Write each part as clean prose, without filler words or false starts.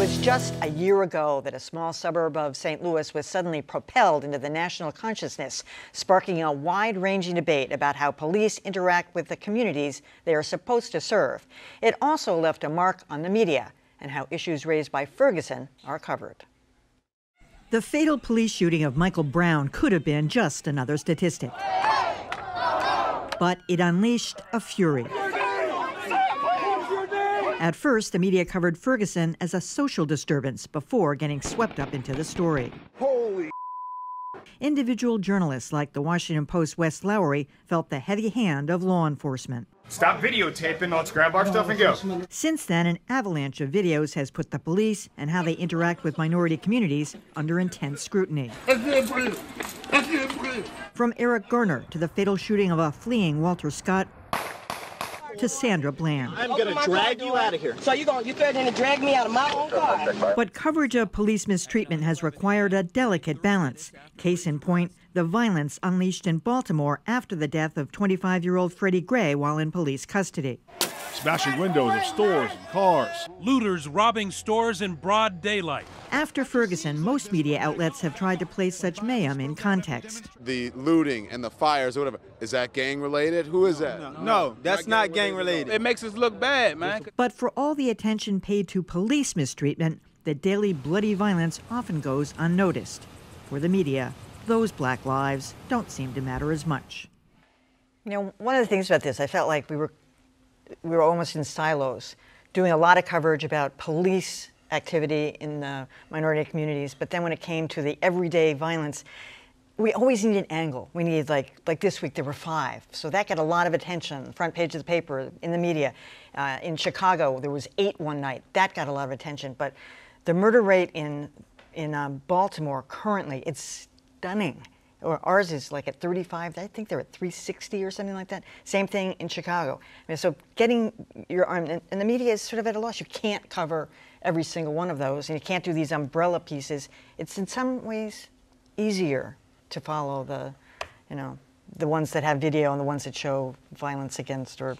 was just a year ago that a small suburb of St. Louis was suddenly propelled into the national consciousness, sparking a wide-ranging debate about how police interact with the communities they are supposed to serve. It also left a mark on the media and how issues raised by Ferguson are covered. The fatal police shooting of Michael Brown could have been just another statistic. But it unleashed a fury. At first, the media covered Ferguson as a social disturbance before getting swept up into the story. Holy. Individual journalists like the Washington Post's Wes Lowery felt the heavy hand of law enforcement. Stop videotaping, let's grab our stuff and go. Since then, an avalanche of videos has put the police and how they interact with minority communities under intense scrutiny. I can't breathe. I can't breathe. From Eric Garner to the fatal shooting of a fleeing Walter Scott, to Sandra Bland. I'm going to drag you out of here. So you threatening to drag me out of my own car? But coverage of police mistreatment has required a delicate balance. Case in point, the violence unleashed in Baltimore after the death of 25-year-old Freddie Gray while in police custody. Smashing windows of stores and cars. Looters robbing stores in broad daylight. After Ferguson, most media outlets have tried to place such mayhem in context. The looting and the fires or whatever, is that gang related? Who is that? No, that's not gang related. It makes us look bad, man. But for all the attention paid to police mistreatment, the daily bloody violence often goes unnoticed. For the media, those black lives don't seem to matter as much. You know, one of the things about this, I felt like we were almost in silos, doing a lot of coverage about police activity in the minority communities, but then when it came to the everyday violence, we always needed an angle. We needed, like this week there were 5, so that got a lot of attention, front page of the paper, in the media. In Chicago, there was 8 one night. That got a lot of attention, but the murder rate in Baltimore currently, it's stunning. Or ours is like at 35, I think they're at 360 or something like that. Same thing in Chicago. I mean, so getting your arm, and the media is sort of at a loss. You can't cover every single one of those, and you can't do these umbrella pieces. It's in some ways easier to follow the ones that have video and the ones that show violence against or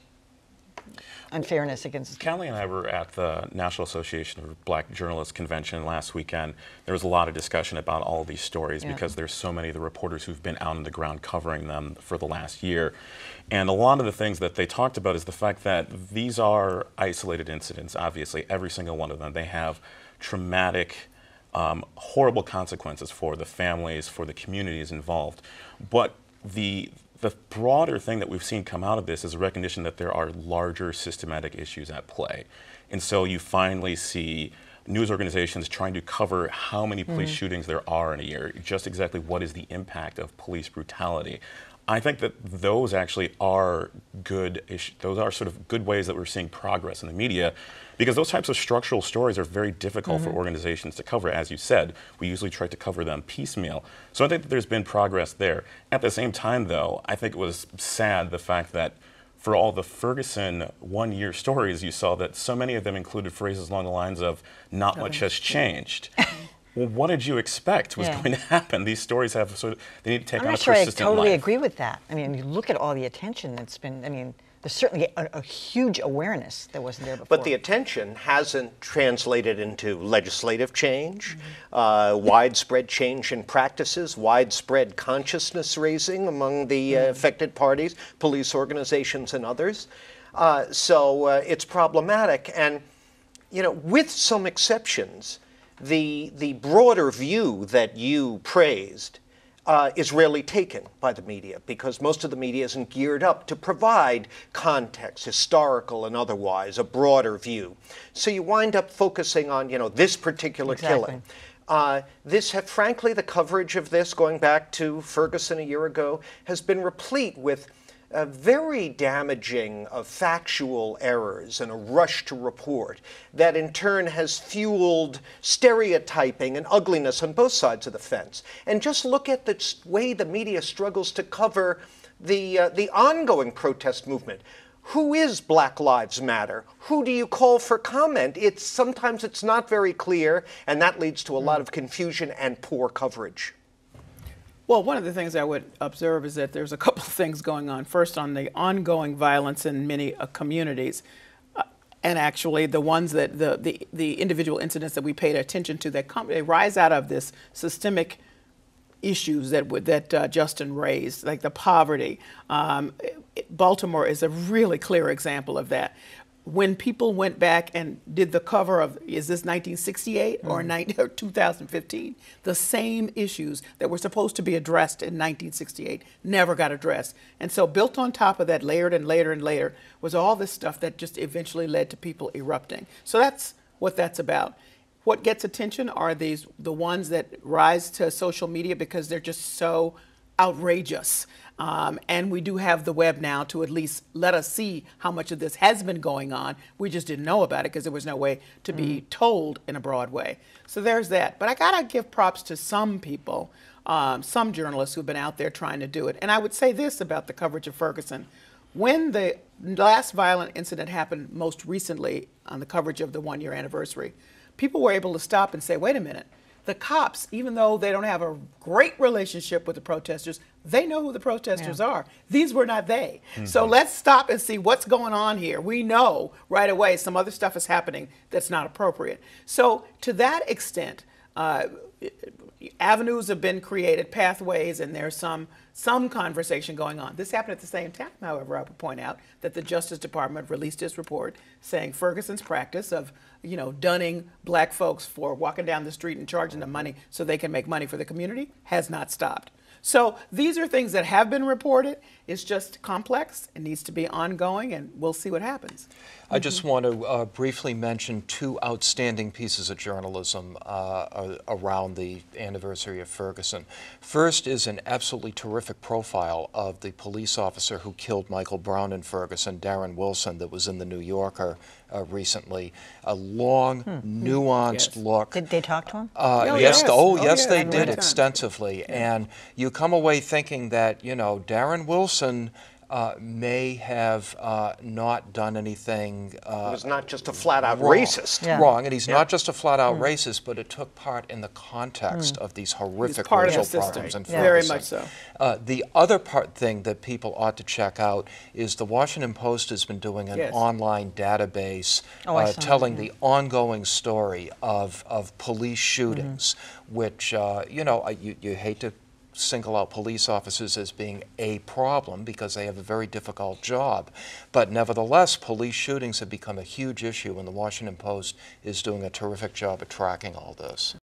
unfairness against. Callie and I were at the National Association of Black Journalists Convention last weekend. There was a lot of discussion about all of these stories because there's so many of the reporters who've been out on the ground covering them for the last year. And a lot of the things that they talked about is the fact that these are isolated incidents, obviously, every single one of them. They have traumatic, horrible consequences for the families, for the communities involved. But the broader thing that we've seen come out of this is a recognition that there are larger systematic issues at play. And so you finally see news organizations trying to cover how many police shootings there are in a year, just exactly what is the impact of police brutality. I think that those actually are good issues. Those are sort of good ways that we're seeing progress in the media, because those types of structural stories are very difficult for organizations to cover. As you said, we usually try to cover them piecemeal. So I think that there's been progress there. At the same time, though, I think it was sad the fact that for all the Ferguson one-year stories, you saw that so many of them included phrases along the lines of, not much has changed. Well, what did you expect was going to happen? These stories have they need to take on a persistent life. I'm not sure I totally agree with that. I mean, you look at all the attention that's been, I mean, there's certainly a huge awareness that wasn't there before. But the attention hasn't translated into legislative change, widespread change in practices, widespread consciousness raising among the affected parties, police organizations and others. So it's problematic. And, you know, with some exceptions, the broader view that you praised is rarely taken by the media, because most of the media isn't geared up to provide context, historical and otherwise, a broader view. So you wind up focusing on, you know, this particular killing. Frankly, the coverage of this, going back to Ferguson a year ago, has been replete with very damaging factual errors and a rush to report that in turn has fueled stereotyping and ugliness on both sides of the fence. And just look at the way the media struggles to cover the ongoing protest movement. Who is Black Lives Matter? Who do you call for comment? Sometimes it's not very clear, and that leads to a lot of confusion and poor coverage. Well, one of the things I would observe is that there's a couple of things going on. First, on the ongoing violence in many communities. and actually the ones that the individual incidents that we paid attention to that they rise out of this systemic issues that Justin raised, like the poverty. Baltimore is a really clear example of that. When people went back and did the cover of, is this 1968 or 2015, the same issues that were supposed to be addressed in 1968 never got addressed. And so built on top of that, layered and layered and layered, was all this stuff that just eventually led to people erupting. So that's what that's about. What gets attention are the ones that rise to social media because they're just so outrageous. And we do have the web now to at least let us see how much of this has been going on. We just didn't know about it because there was no way to be told in a broad way. So there's that. But I gotta give props to some people, some journalists who've been out there trying to do it. And I would say this about the coverage of Ferguson. When the last violent incident happened most recently on the coverage of the 1-year anniversary, people were able to stop and say, wait a minute. The cops, even though they don't have a great relationship with the protesters, they know who the protesters are. These were not they. So let's stop and see what's going on here. We know right away some other stuff is happening that's not appropriate. So to that extent, avenues have been created, pathways, and there's some conversation going on. This happened at the same time, however, I would point out that the Justice Department released its report saying Ferguson's practice of, dunning black folks for walking down the street and charging them money so they can make money for the community has not stopped. So these are things that have been reported. It's just complex. It needs to be ongoing, and we'll see what happens. I just want to briefly mention 2 outstanding pieces of journalism around the anniversary of Ferguson. First is an absolutely terrific profile of the police officer who killed Michael Brown in Ferguson, Darren Wilson, that was in the New Yorker recently. A long, nuanced look. Did they talk to him? Yes, they did extensively. And you come away thinking that, Darren Wilson may have not done anything. He was not just a flat-out racist. Wrong, and he's not just a flat-out racist, but it took part in the context of these horrific racial problems in Ferguson. Very much so. The other thing that people ought to check out is the Washington Post has been doing an online database telling the ongoing story of police shootings, which, you hate to single out police officers as being a problem because they have a very difficult job. But nevertheless, police shootings have become a huge issue, and the Washington Post is doing a terrific job at tracking all this.